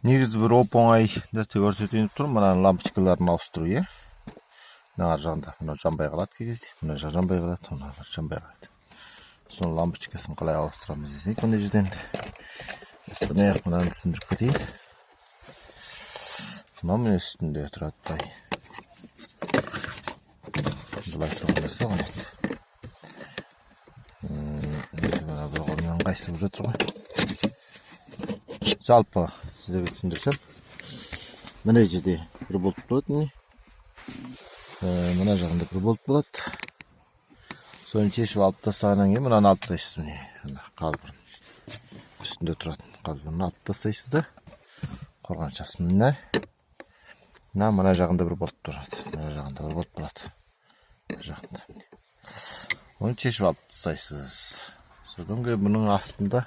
Негізі бір оп-оңай нәрсе көрсетейін тұрмын. Мына лампочкаларын ауыстыру, иә. Мына ар жағында мына жанбай қалады кей кезде. Мына жақ жанбай қалады, мына жанбай қалады. Соның лампочкасын қалай ауыстырамыз десек, мына жерден. Аяқ мынаны түсіндіріп кетейін. Мына міне үстінде тұрады тай. Бұлай тұрған нәрсе ғана еді. Мына бір қолмен қайсы бұр жатыр ғой. Жалпы сіздерге түсіндірсем, мына жерде бір болт болады, міне. Мына жағында бір болт болады. Соны шешіп алып тастағаннан кейін мынаны алып тастайсыз, міне. Қалбырын. Үстінде тұратын қалбырын алып тастайсыз да. Қорғаншасын мына. Мына жағында бір болт тұрады. Мына жағында бір болт болады. Мына жағында. Оны шешіп алып тастайсыз. Содан кейін бұның астында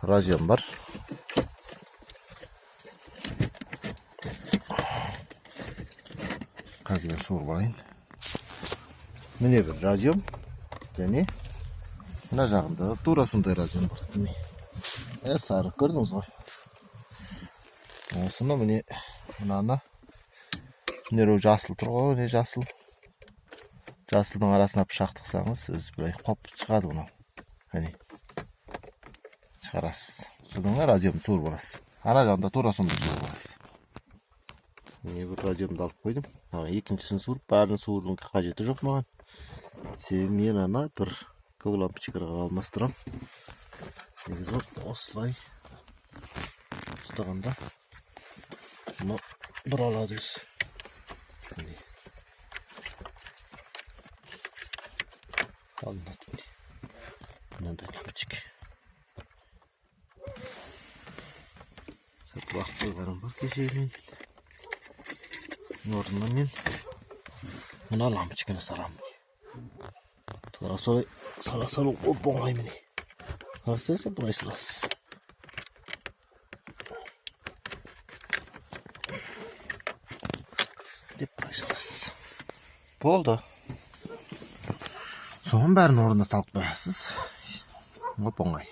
разъем бар. Қазір суырып алайын. Міне бір разъем. Және мына жағында тура сондай разъем бар. Міне. Сары көрдіңіз ғой. Осыны міне мынаны міне жасыл тұр ғой, не жасыл. Жасылдың арасына пышақ тықсаңыз, өзі былай қоп шығады бұны. Әне. Шығарасыз. Содан разъемді суырып аласыз. Ана жағында тура сондай суырып аласыз. Міне бір разъемді алып қойдым. Екіншісін суырып, бәрін суырудың қажеті жоқ маған. Мен ана бір көк лампочкаға алмастырам. Негізі осылай ұстағанда мұны бір алады өзі. Алынады міне. Мынандай лампочка. Сәт уақыт қойғаным бар кешегінен. Орнына мен мына лампочканы саламын. Солай сала-сала оп-оңай міне. Қарсайса бұлай саласыз. Деп бұлай саласыз. Болды. Соның бәрін орнына салып қоясыз. Оп-оңай.